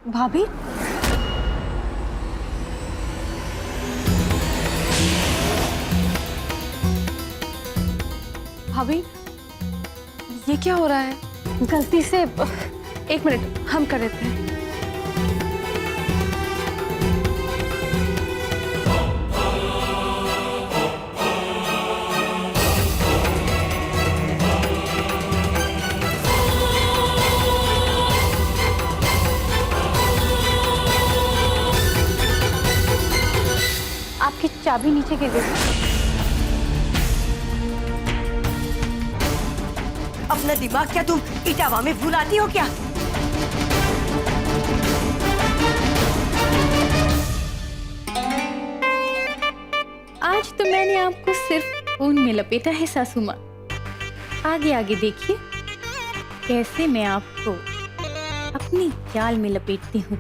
भाभी, भाभी ये क्या हो रहा है? गलती से, एक मिनट, हम कर देते हैं। आपकी चाबी नीचे गिर गई। अपना दिमाग क्या तुम इटावा में भुलाती हो क्या? आज तो मैंने आपको सिर्फ ऊन में लपेटा है सासू माँ। आगे आगे देखिए कैसे मैं आपको अपनी जाल में लपेटती हूँ।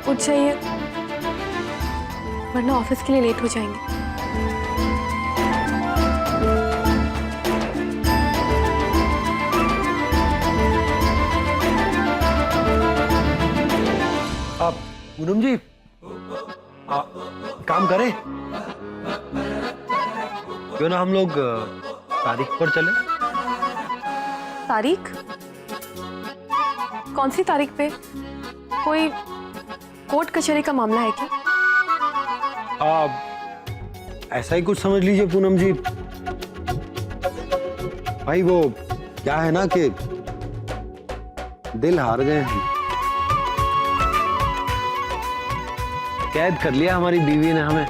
उठ जाइए, वरना ऑफिस के लिए लेट हो जाएंगे। आप पूनम जी काम करें, क्यों ना हम लोग तारीख पर चले। तारीख? कौन सी तारीख पे? कोई कोर्ट कचहरी का मामला है क्या? ऐसा ही कुछ समझ लीजिए पूनम जी। भाई वो क्या है ना कि दिल हार गए हैं। कैद कर लिया हमारी बीवी ने हमें।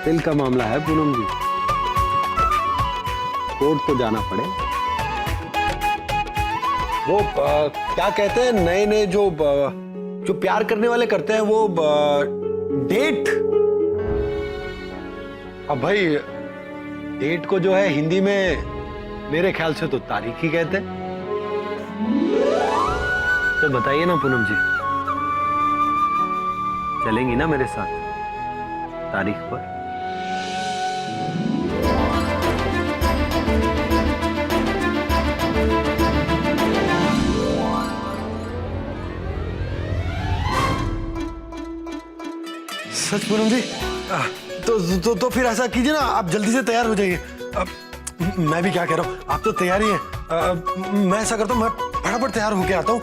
दिल का मामला है पूनम जी, कोर्ट तो जाना पड़े। वो क्या कहते हैं, नए नए जो प्यार करने वाले करते हैं वो डेट। अब भाई डेट को जो है हिंदी में मेरे ख्याल से तो तारीख ही कहते हैं। तो बताइए ना पूनम जी, चलेंगी ना मेरे साथ तारीख पर? सच पूनम जी, तो फिर ऐसा कीजिए ना, आप जल्दी से तैयार हो जाइए। मैं भी क्या कह रहा हूँ, आप तो तैयार ही हैं। मैं ऐसा करता हूँ, मैं फटाफट तैयार होके आता हूँ।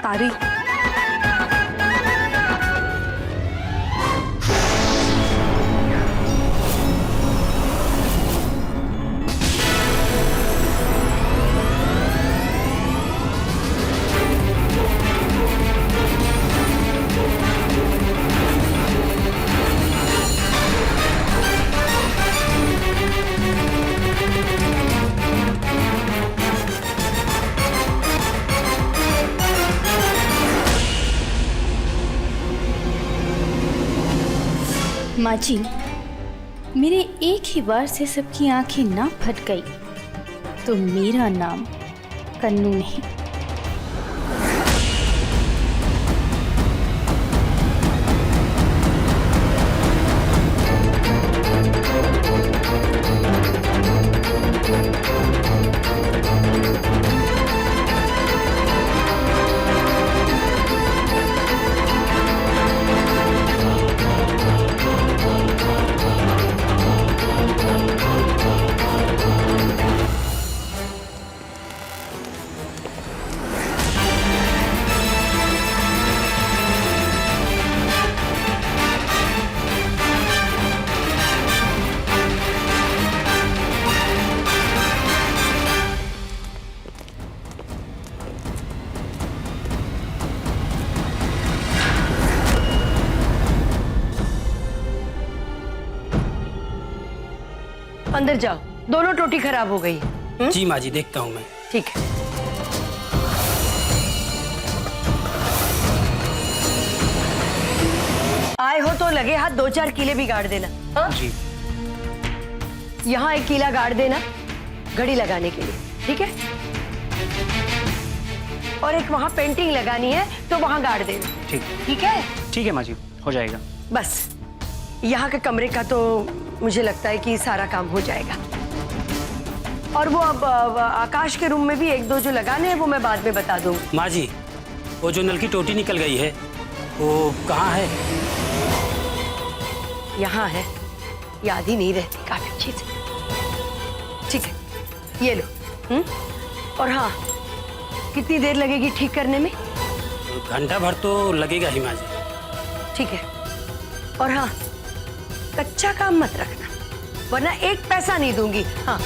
तारीख? माँ जी, मेरे एक ही बार से सबकी आंखें ना फट गई तो मेरा नाम कन्नू नहीं। अंदर जाओ, दोनों टोटी खराब हो गई है। जी माँ जी, देखता हूँ मैं। ठीक है। आए हो तो लगे हाथ 2-4 कीले भी गाड़ देना। हाँ? जी। यहाँ एक कीला गाड़ देना घड़ी लगाने के लिए, ठीक है? और एक वहां पेंटिंग लगानी है तो वहां गाड़ देना। ठीक। ठीक है? ठीक है माँ जी, हो जाएगा। बस यहाँ के कमरे का तो मुझे लगता है कि सारा काम हो जाएगा। और वो अब आकाश के रूम में भी 1-2 जो लगाने हैं वो मैं बाद में बता दूंगी। माँ जी, वो जो नल की टोटी निकल गई है वो कहाँ है? यहाँ है, याद ही नहीं रहती काफी चीज। ठीक है, ये लो। और हाँ, कितनी देर लगेगी ठीक करने में? घंटा भर तो लगेगा ही माँ जी। ठीक है। और हाँ, कच्चा काम मत रखना, वरना 1 पैसा नहीं दूंगी। हाँ।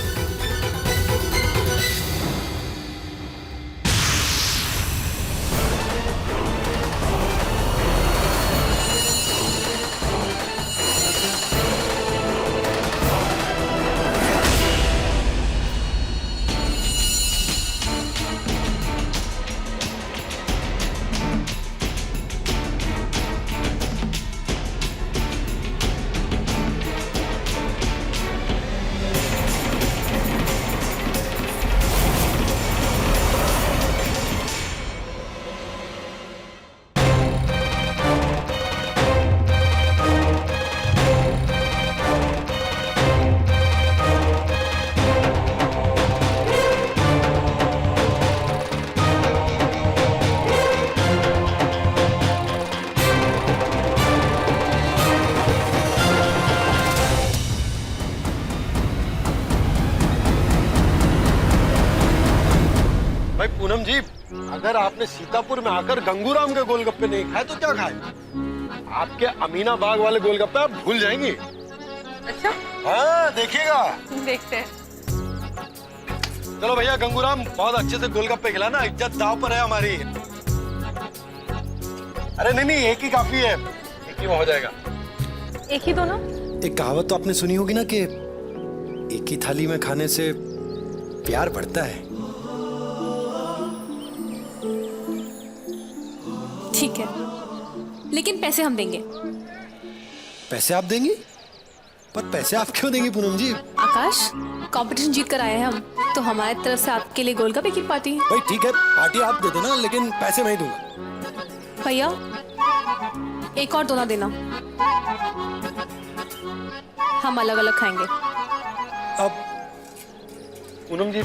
भाई पूनम जी, अगर आपने सीतापुर में आकर गंगूराम के गोलगप्पे नहीं खाए तो क्या खाए? आपके अमीना बाग वाले गोलगप्पे आप भूल जाएंगी। अच्छा, हाँ, देखिएगा। देखते हैं। चलो भैया, गंगूराम बहुत अच्छे से गोलगप्पे खिलाना, इज्जत दाव पर है हमारी। अरे नहीं, एक ही काफी है, एक ही में हो जाएगा। एक ही दो ना? एक कहावत तो आपने सुनी होगी ना कि एक ही थाली में खाने से प्यार बढ़ता है। ठीक है, लेकिन पैसे हम देंगे। पैसे आप देंगी? पर पैसे आप क्यों देंगी पूनम जी? आकाश, कंपटीशन जीत कर आए हैं हम, तो हमारी तरफ से आपके लिए गोलगप्पे की पार्टी। भाई ठीक है, पार्टी आप दे देना, लेकिन पैसे मैं ही दूंगा। भैया, एक और दोना देना, हम अलग अलग खाएंगे। अब पूनम जी,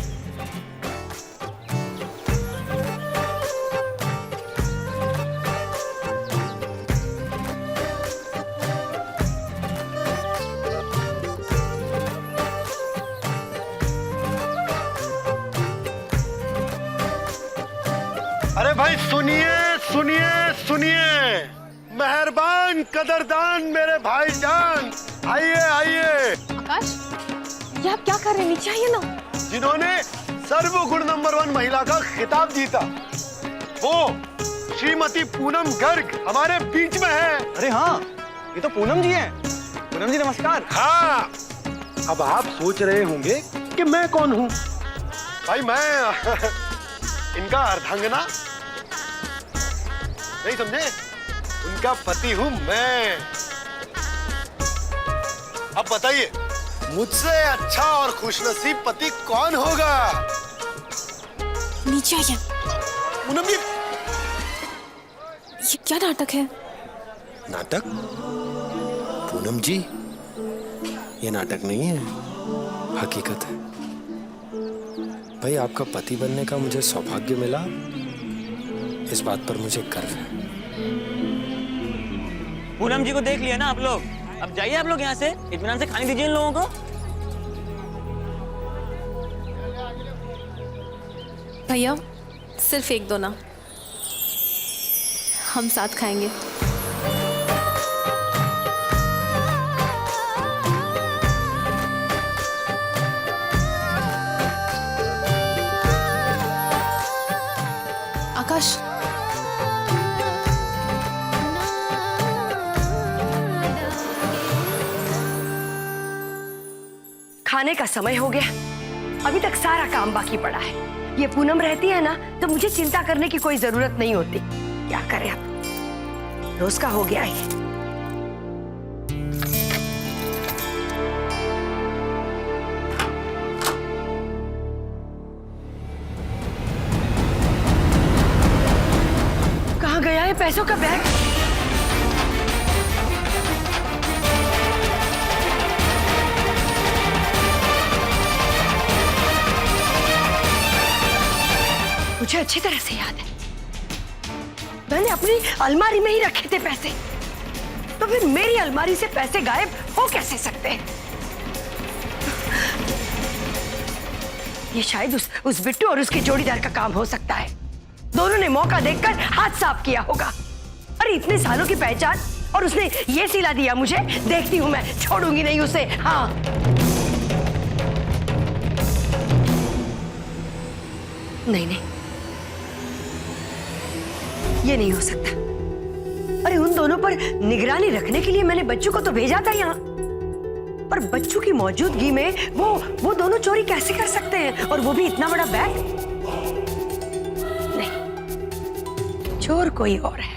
अरे भाई सुनिए सुनिए सुनिए, मेहरबान कदरदान मेरे भाईजान, आइए आइए। आकाश, ये आप क्या कर रहे हैं? नीचे आइए ना। जिन्होंने सर्वगुण नंबर 1 महिला का खिताब जीता, वो श्रीमती पूनम गर्ग हमारे बीच में है। अरे हाँ, ये तो पूनम जी हैं। पूनम जी नमस्कार। हाँ, अब आप सोच रहे होंगे कि मैं कौन हूँ। भाई मैं इनका अर्धांगना नहीं समझे, उनका पति हूँ मैं। अब बताइए, मुझसे अच्छा और खुशनसीब पति कौन होगा? नीचे आइए। पूनम जी, ये क्या नाटक है? नाटक? पूनम जी, ये नाटक नहीं है, हकीकत है। भाई आपका पति बनने का मुझे सौभाग्य मिला, इस बात पर मुझे गर्व है। पूनम जी को देख लिया ना आप लोग, अब जाइए आप लोग यहाँ से, इत्मीनान से खाने दीजिए इन लोगों को। भैया, सिर्फ एक दोना, हम साथ खाएंगे। आकाश, खाने का समय हो गया, अभी तक सारा काम बाकी पड़ा है। ये पूनम रहती है ना तो मुझे चिंता करने की कोई जरूरत नहीं होती। क्या करें अब, रोज का हो गया है। कहाँ गया है पैसों का बैग? मुझे अच्छी तरह से याद है, मैंने अपनी अलमारी में ही रखे थे पैसे, तो फिर मेरी अलमारी से पैसे गायब हो कैसे सकते हैं? ये शायद उस बिट्टू और उसके जोड़ीदार का काम हो सकता है। दोनों ने मौका देखकर हाथ साफ किया होगा। अरे इतने सालों की पहचान, और उसने ये सिला दिया मुझे। देखती हूं मैं, छोड़ूंगी नहीं उसे। हाँ, नहीं, ये नहीं हो सकता। अरे उन दोनों पर निगरानी रखने के लिए मैंने बच्चों को तो भेजा था यहाँ, पर बच्चों की मौजूदगी में वो दोनों चोरी कैसे कर सकते हैं, और वो भी इतना बड़ा बैग? नहीं, चोर कोई और है।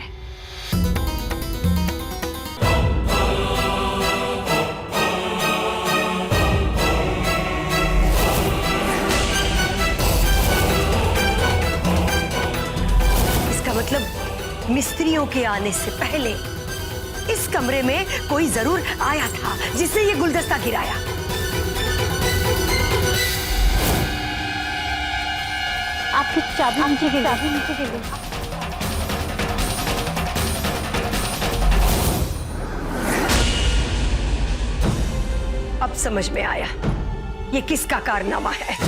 इसका मतलब मिस्त्रियों के आने से पहले इस कमरे में कोई जरूर आया था जिसने ये गुलदस्ता गिराया। आपकी चाबी नीचे गिर गई। अब समझ में आया ये किसका कारनामा है।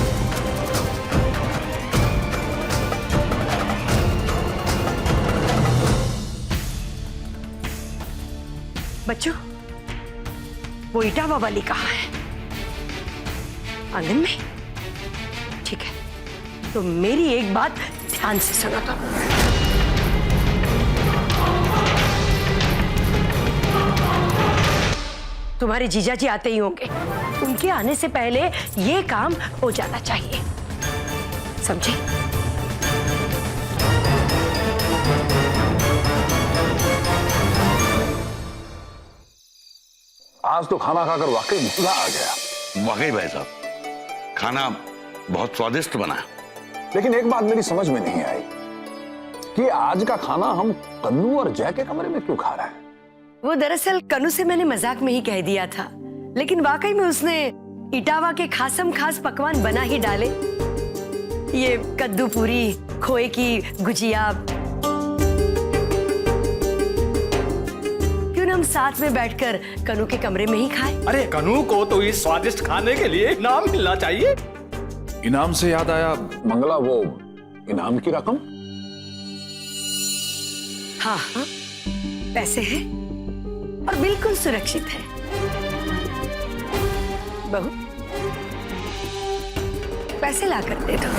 बच्चों, वो इटावा वाली कहाँ है? आंगन में? ठीक है, तो मेरी एक बात ध्यान से सुनो तो। तुम्हारे जीजा जी आते ही होंगे, उनके आने से पहले ये काम हो जाना चाहिए, समझे? आज तो खाना खाकर वाकई मजा आ गया। वाकई भाई साहब, खाना बहुत स्वादिष्ट बना, लेकिन एक बात मेरी समझ में नहीं आई कि आज का खाना हम कन्नू और जय के कमरे में क्यों खा रहे हैं। वो दरअसल कन्नू से मैंने मजाक में ही कह दिया था, लेकिन वाकई में उसने इटावा के खासम खास पकवान बना ही डाले। ये कद्दू पूरी, खोए की गुजिया। क्यों ना हम साथ में बैठकर कन्नू के कमरे में ही खाएं? अरे कन्नू को तो इस स्वादिष्ट खाने के लिए इनाम मिलना चाहिए। इनाम से याद आया, मंगला, वो इनाम की रकम? हाँ, पैसे हैं और बिल्कुल सुरक्षित है। बहू, पैसे ला कर दे दो।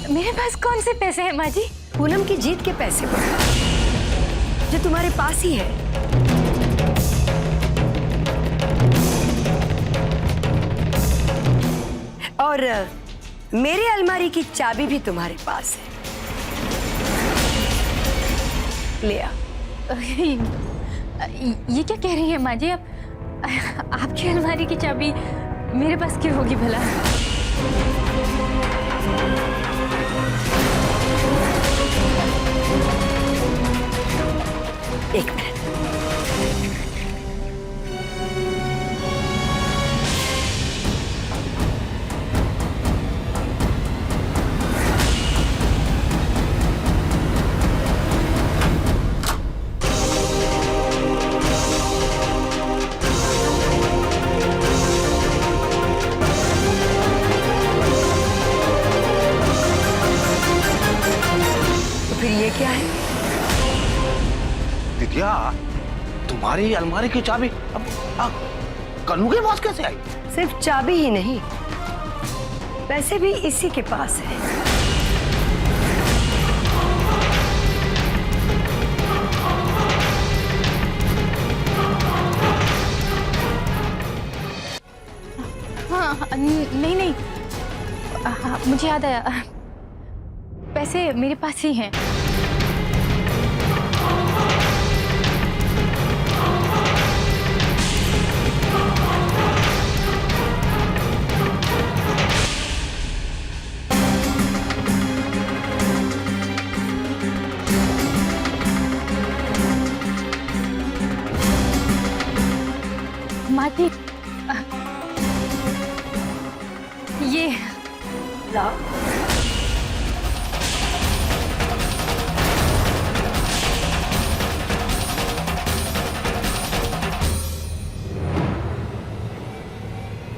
मेरे पास कौन से पैसे हैं माँ जी? पूनम की जीत के पैसे जो तुम्हारे पास ही है। और मेरे अलमारी की चाबी भी तुम्हारे पास है, ले आ। ये क्या कह रही है माँ जी? आपकी अलमारी की चाबी मेरे पास क्यों होगी भला? एक मिनट। तो फिर ये क्या है? दिव्या, तुम्हारी अलमारी की चाबी अब कन्नू के पास कैसे आई? सिर्फ चाबी ही नहीं, पैसे भी इसी के पास है। हाँ नहीं नहीं, मुझे याद आया, पैसे मेरे पास ही हैं। माती, ये लाओ।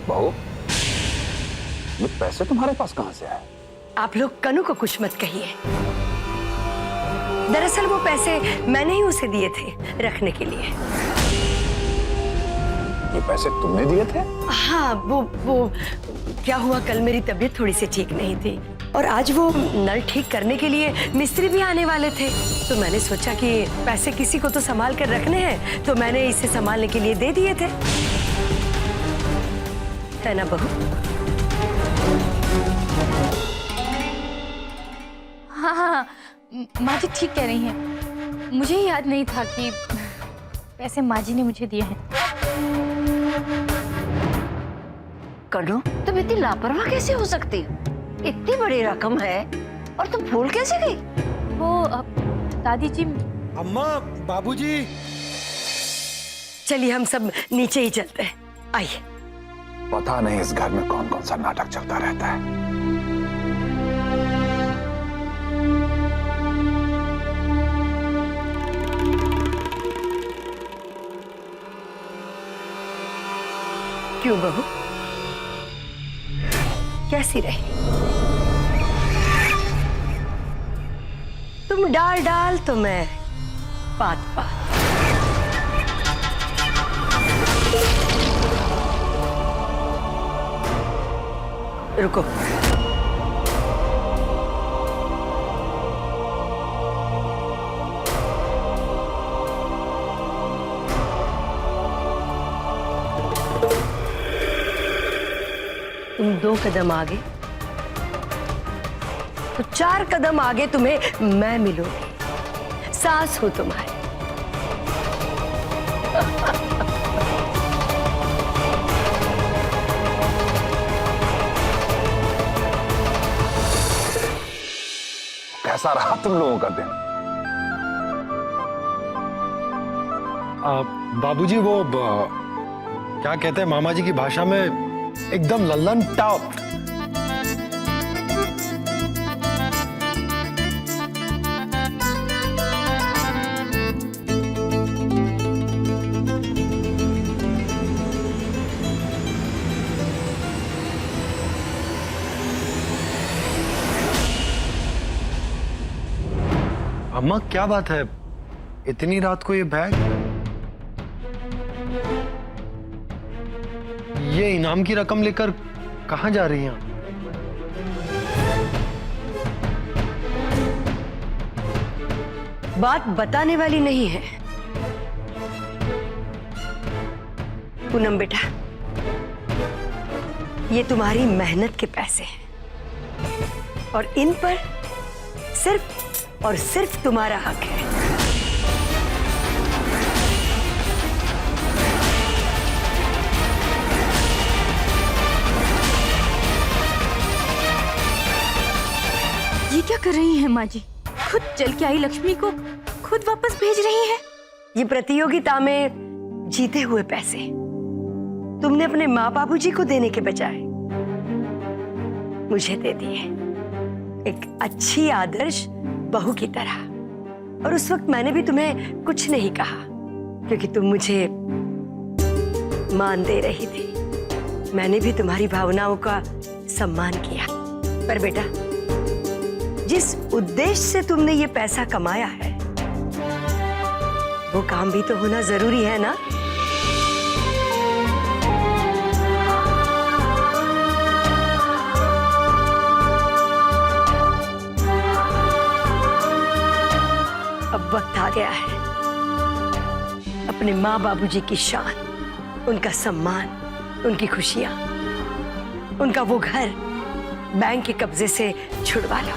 बहू, ये पैसे तुम्हारे पास कहां से आए? आप लोग कनु को कुछ मत कहिए। दरअसल वो पैसे मैंने ही उसे दिए थे रखने के लिए। ये पैसे तुमने दिए थे? हाँ, वो क्या हुआ, कल मेरी तबीयत थोड़ी सी ठीक नहीं थी और आज वो नल ठीक करने के लिए मिस्त्री भी आने वाले थे, तो मैंने सोचा कि पैसे किसी को तो संभाल कर रखने हैं, तो मैंने इसे संभालने के लिए दे दिए थे। है ना बहू? हाँ हाँ, माँ जी ठीक कह रही हैं। मुझे ही याद नहीं था कि पैसे माँ जी ने मुझे दिए हैं। कनु, तुम इतनी लापरवाह कैसे हो सकती हो? इतनी बड़ी रकम है और तुम भूल कैसे गई? वो दादी जी। अम्मा, बाबूजी। चलिए हम सब नीचे ही चलते हैं, आइए। पता नहीं इस घर में कौन कौन सा नाटक चलता रहता है। क्यों बहू, कैसी रही? तुम डाल डाल तो मैं पात पात। रुको, तुम 2 कदम आगे तो 4 कदम आगे तुम्हें मैं मिलूंगी, सास हूं तुम्हारी। कैसा रहा तुम लोगों का दिन? बाबूजी, वो क्या कहते हैं मामा जी की भाषा में, एकदम लल्लन टॉप। अम्मा, क्या बात है, इतनी रात को ये बैग? ये इनाम की रकम लेकर कहां जा रही हैं? बात बताने वाली नहीं है पूनम बेटा, ये तुम्हारी मेहनत के पैसे हैं और इन पर सिर्फ और सिर्फ तुम्हारा हक है। ये क्या कर रही हैं माँ जी? खुद चल के आई लक्ष्मी को खुद वापस भेज रही हैं। ये प्रतियोगिता में जीते हुए पैसे तुमने अपने माँ बाबूजी को देने के बजाय मुझे दे दिए, एक अच्छी आदर्श बहू की तरह। और उस वक्त मैंने भी तुम्हें कुछ नहीं कहा क्योंकि तुम मुझे मान दे रही थी। मैंने भी तुम्हारी भावनाओं का सम्मान किया। पर बेटा, जिस उद्देश्य से तुमने ये पैसा कमाया है वो काम भी तो होना जरूरी है ना। अब वक्त आ गया है अपने माँ बाबूजी की शान, उनका सम्मान, उनकी खुशियां, उनका वो घर बैंक के कब्जे से छुड़वा लो।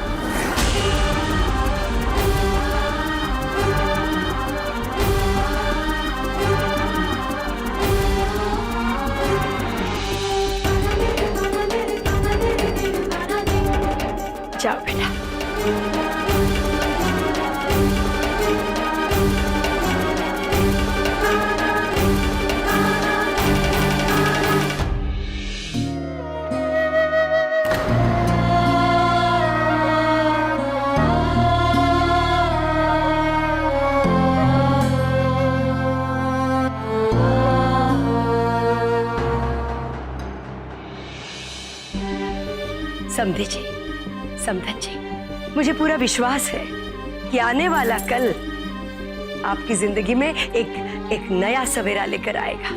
जाओ बेटा। समधी जी, समधन जी, मुझे पूरा विश्वास है कि आने वाला कल आपकी जिंदगी में एक नया सवेरा लेकर आएगा।